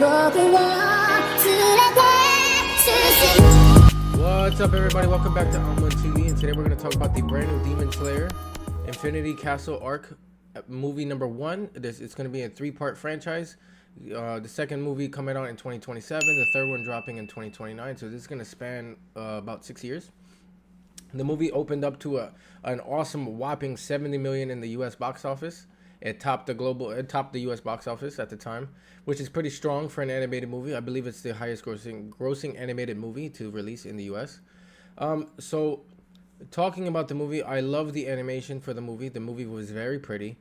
What's up, everybody? Welcome back to On1 TV, and today we're going to talk about the brand new Demon Slayer Infinity Castle arc, movie number 1. It's going to be a 3-part franchise. The second movie coming out in 2027, the third one dropping in 2029. So this is going to span about 6 years. The movie opened up to an awesome whopping 70 million in the U.S. box office. It topped the U.S. box office at the time, which is pretty strong for an animated movie. I believe it's the highest grossing animated movie to release in the U.S. So, talking about the movie, I love the animation for the movie. The movie was very pretty.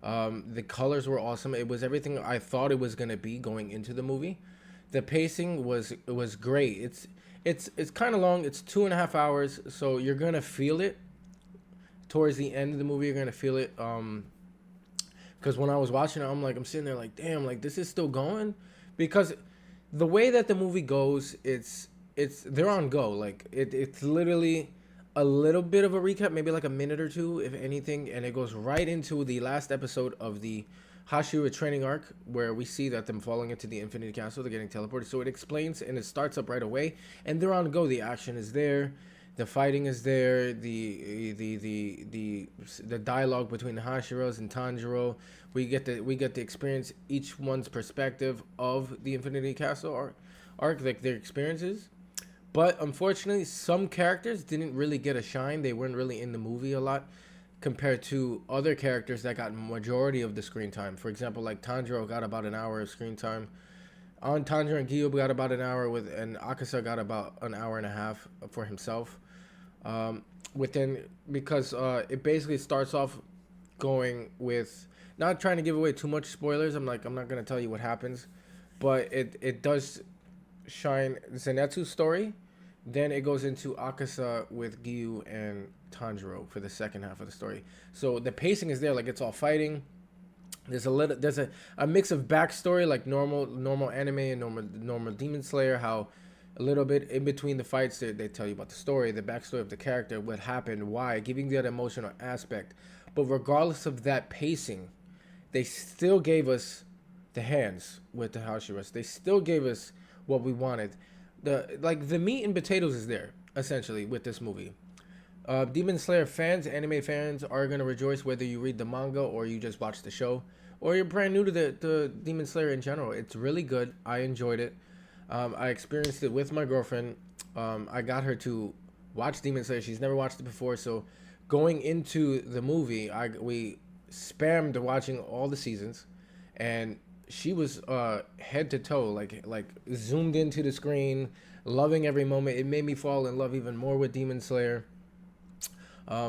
The colors were awesome. It was everything I thought it was gonna be going into the movie. The pacing was great. It's kind of long. It's 2.5 hours, so you're gonna feel it towards the end of the movie. You're gonna feel it. Because when I was watching it, I'm sitting there like, damn, like this is still going, because the way that the movie goes, they're on go. Like it's literally a little bit of a recap, maybe like a minute or two, if anything, and it goes right into the last episode of the Hashira training arc, where we see that them falling into the Infinity Castle, they're getting teleported. So it explains and it starts up right away, and they're on go. The action is there. The fighting is there. The dialogue between the Hashiras and Tanjiro. We get to experience each one's perspective of the Infinity Castle arc, like their experiences. But unfortunately, some characters didn't really get a shine. They weren't really in the movie a lot compared to other characters that got majority of the screen time. For example, like Tanjiro got about an hour of screen time. Tanjiro and Gyuuba got about an hour and Akaza got about an hour and a half for himself. Because it basically starts off going with, not trying to give away too much spoilers. I'm not gonna tell you what happens, but it does shine Zenitsu's story. Then it goes into Akaza with Gyu and Tanjiro for the second half of the story. So the pacing is there, like it's all fighting. There's a mix of backstory, like normal anime and normal Demon Slayer, how a little bit in between the fights they tell you about the story, the backstory of the character, what happened, why, giving that emotional aspect. But regardless of that pacing, they still gave us the hands with the Hashiras. They still gave us what we wanted. The meat and potatoes is there, essentially, with this movie. Demon Slayer fans, anime fans, are going to rejoice whether you read the manga or you just watch the show, or you're brand new to the Demon Slayer in general. It's really good. I enjoyed it. I experienced it with my girlfriend. I got her to watch Demon Slayer. She's never watched it before, so going into the movie, we spammed watching all the seasons, and she was head to toe, like zoomed into the screen, loving every moment. It made me fall in love even more with Demon Slayer.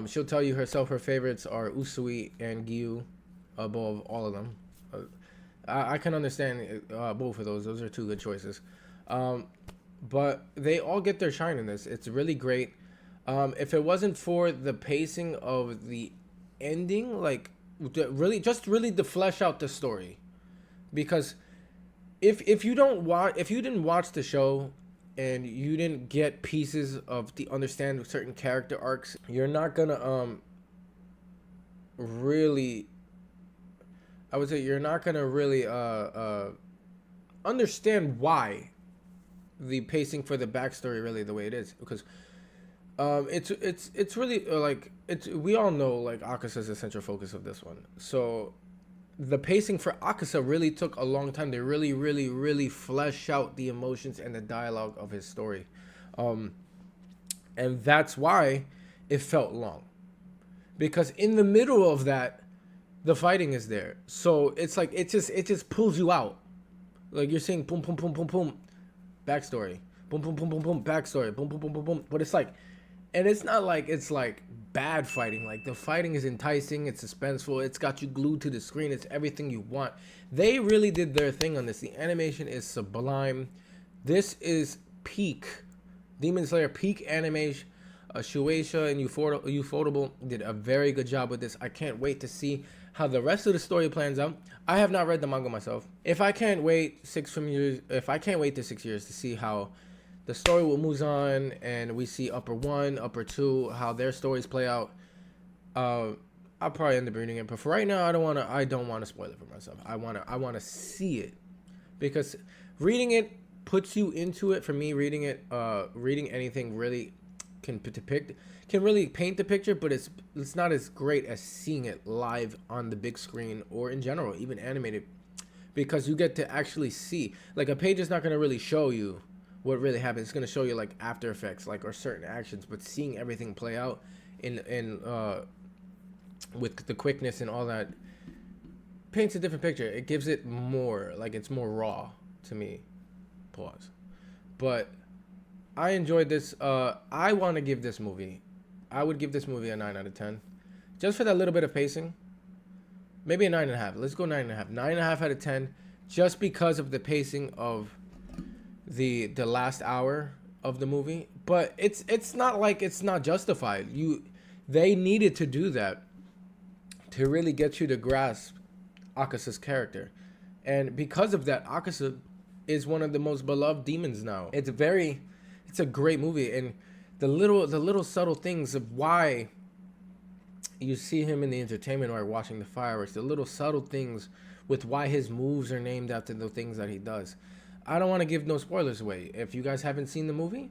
She'll tell you herself her favorites are Usui and Gyu above all of them. I can understand both of those. Those are two good choices. But they all get their shine in this. It's really great. If it wasn't for the pacing of the ending, like really to flesh out the story, because if you didn't watch the show and you didn't get pieces of the understand certain character arcs, you're not gonna really, I would say you're not gonna really understand why the pacing for the backstory really the way it is, because it's really we all know like Akaza is the central focus of this one. So the pacing for Akaza really took a long time. They really flesh out the emotions and the dialogue of his story, and that's why it felt long, because in the middle of that the fighting is there. So it's like it just pulls you out. Like you're seeing boom boom boom boom boom backstory, boom boom boom boom boom backstory, boom boom boom boom boom. But it's like, and it's not like it's like bad fighting. Like the fighting is enticing, it's suspenseful, it's got you glued to the screen, it's everything you want. They really did their thing on this. The animation is sublime. This is peak Demon Slayer, peak animation. Shueisha and Ufotable did a very good job with this. I can't wait to see how the rest of the story plans out. I have not read the manga myself. If I can't wait 6 to 6 years to see how the story will move on, and we see Upper 1, Upper 2, how their stories play out, I'll probably end up reading it. But for right now, I don't want to spoil it for myself. I want to see it because reading it puts you into it. For me, reading anything really can really paint the picture, but it's not as great as seeing it live on the big screen or in general, even animated, because you get to actually see. Like a page is not going to really show you what really happened. It's going to show you like after effects, like, or certain actions, but seeing everything play out in with the quickness and all that paints a different picture. It gives it more, like, it's more raw to me. Pause. But I enjoyed this. I want to give this movie, I would give this movie a 9 out of 10, just for that little bit of pacing. Maybe a 9.5. Let's go 9.5. 9.5 out of 10, just because of the pacing of the last hour of the movie. But it's not like it's not justified. They needed to do that to really get you to grasp Akasa's character, and because of that, Akasa is one of the most beloved demons now. It's a great movie, and the little subtle things of why you see him in the entertainment or watching the fireworks, the little subtle things with why his moves are named after the things that he does. I don't want to give no spoilers away. If you guys haven't seen the movie,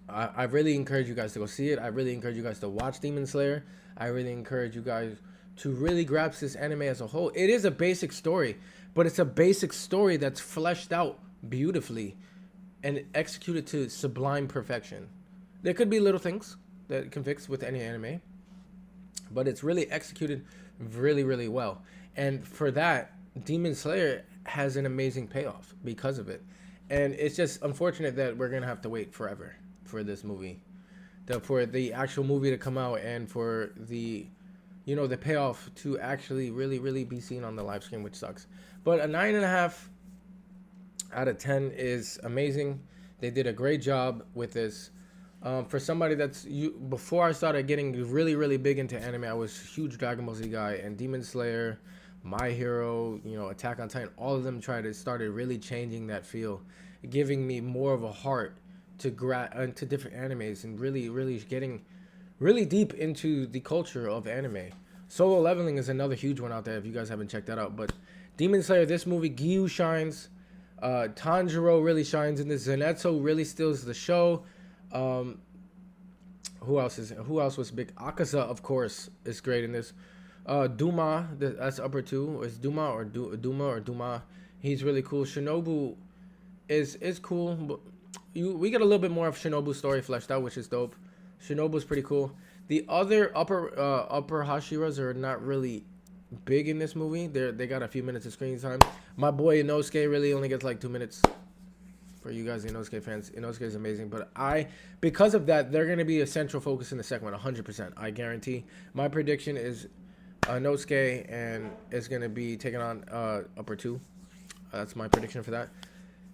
I really encourage you guys to go see it. I really encourage you guys to watch Demon Slayer. I really encourage you guys to really grasp this anime as a whole. It is a basic story, but it's a basic story that's fleshed out beautifully and executed to sublime perfection. There could be little things that it can fix with any anime, but it's really executed really, really well. And for that, Demon Slayer has an amazing payoff because of it. And it's just unfortunate that we're going to have to wait forever for this movie, for the actual movie to come out, and for the payoff to actually really, really be seen on the live stream, which sucks. But a 9.5 out of 10 is amazing. They did a great job with this. For somebody before I started getting really, really big into anime, I was a huge Dragon Ball Z guy, and Demon Slayer, My Hero, Attack on Titan, all of them started really changing that feel, giving me more of a heart to into different animes, and really, really getting really deep into the culture of anime. Solo Leveling is another huge one out there if you guys haven't checked that out. But Demon Slayer, this movie, Gyu shines. Tanjiro really shines in this. Zenetsu really steals the show. Who else was big? Akaza, of course, is great in this. Duma, that's upper two. Is Duma or Duma? He's really cool. Shinobu is cool. But we get a little bit more of Shinobu's story fleshed out, which is dope. Shinobu's pretty cool. The other upper Hashiras are not really big in this movie. They got a few minutes of screen time. My boy Inosuke really only gets like 2 minutes. For you guys Inosuke fans, Inosuke is amazing. But because of that, they're going to be a central focus in the second one, 100%. I guarantee. My prediction is Inosuke and is going to be taking on upper two. That's my prediction for that.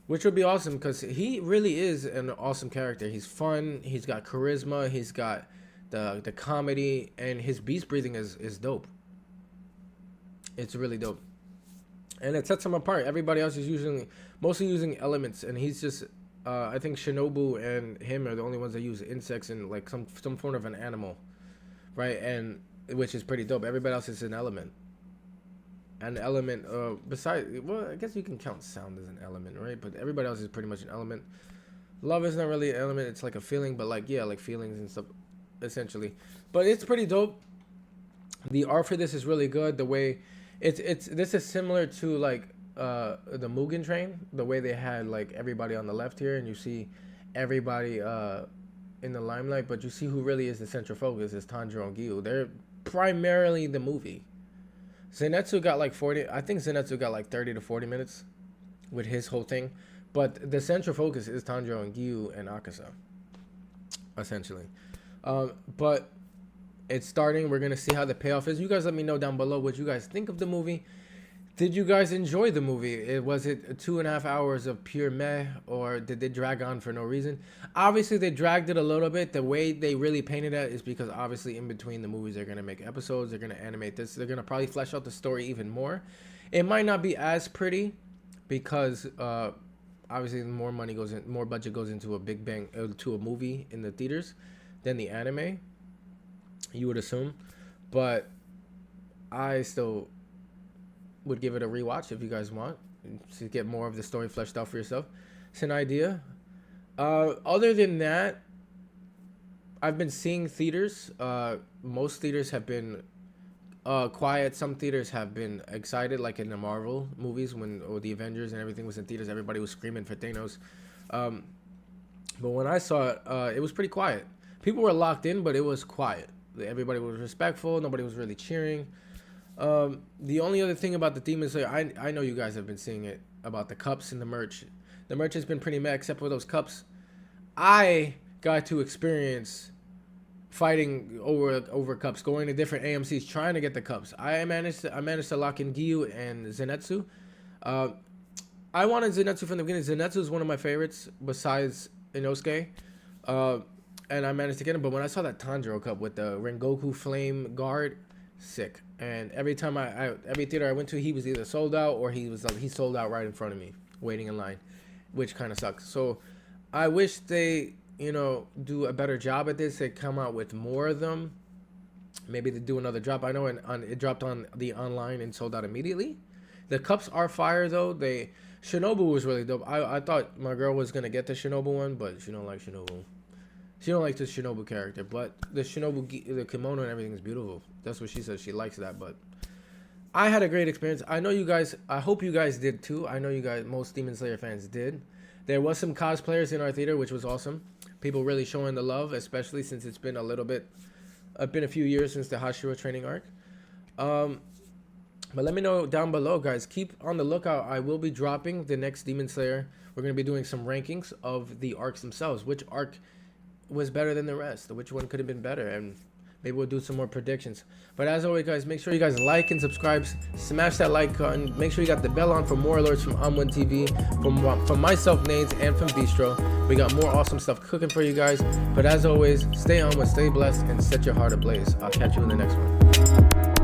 Which would be awesome, because he really is an awesome character. He's fun. He's got charisma. He's got the comedy. And his beast breathing is dope. It's really dope. And it sets him apart. Everybody else is mostly using elements. And he's just, I think Shinobu and him are the only ones that use insects and like some form of an animal. Right? And which is pretty dope. Everybody else is an element. An element, besides, well, I guess you can count sound as an element, right? But everybody else is pretty much an element. Love is not really an element, it's like a feeling, but like feelings and stuff, essentially. But it's pretty dope. The art for this is really good. The way this is similar to like the Mugen Train, the way they had like everybody on the left here, and you see everybody in the limelight, but you see who really is the central focus is Tanjiro and Gyu. They're primarily the movie. Zenetsu got like 40. I think Zenetsu got like 30 to 40 minutes with his whole thing. But the central focus is Tanjiro and Gyu and Akaza, essentially. But it's starting. We're going to see how the payoff is. You guys let me know down below what you guys think of the movie. Did you guys enjoy the movie? Was it 2.5 hours of pure meh, or did they drag on for no reason? Obviously, they dragged it a little bit. The way they really painted it is because obviously in between the movies, they're going to make episodes. They're going to animate this. They're going to probably flesh out the story even more. It might not be as pretty because obviously more budget goes into a big bang, to a movie in the theaters than the anime, you would assume. But I still would give it a rewatch if you guys want. to get more of the story fleshed out for yourself. It's an idea. Other than that, I've been seeing theaters. Most theaters have been quiet. Some theaters have been excited, like in the Marvel movies or the Avengers and everything was in theaters. Everybody was screaming for Thanos. But when I saw it, it was pretty quiet. People were locked in, but it was quiet. Everybody was respectful. Nobody was really cheering. The only other thing about the Demon Slayer, I know you guys have been seeing it, about the cups and the merch. The merch has been pretty meh, except for those cups. I got to experience fighting over cups, going to different AMCs, trying to get the cups. I managed to lock in Giyu and Zenitsu. I wanted Zenitsu from the beginning. Zenitsu is one of my favorites besides Inosuke. And I managed to get him. But when I saw that Tanjiro cup with the Rengoku Flame Guard, sick. And every time every theater I went to, he was either sold out or he sold out right in front of me, waiting in line, which kind of sucks. So I wish they, do a better job at this. They come out with more of them. Maybe they do another drop. I know it dropped on the online and sold out immediately. The cups are fire though. Shinobu was really dope. I thought my girl was gonna get the Shinobu one, but she don't like Shinobu. She don't like the Shinobu character, but the the kimono and everything is beautiful. That's what she says. She likes that, but I had a great experience. I know you guys. I hope you guys did too. I know you guys. Most Demon Slayer fans did. There was some cosplayers in our theater, which was awesome. People really showing the love, especially since it's been a few years since the Hashira training arc. But let me know down below, guys. Keep on the lookout. I will be dropping the next Demon Slayer. We're going to be doing some rankings of the arcs themselves. Which arc was better than the rest? Which one could have been better? And maybe we'll do some more predictions. But as always, guys, make sure you guys like and subscribe. Smash that like button. Make sure you got the bell on for more alerts from Amwin TV, from myself, Nades, and from Bistro. We got more awesome stuff cooking for you guys. But as always, stay on, stay blessed, and set your heart ablaze. I'll catch you in the next one.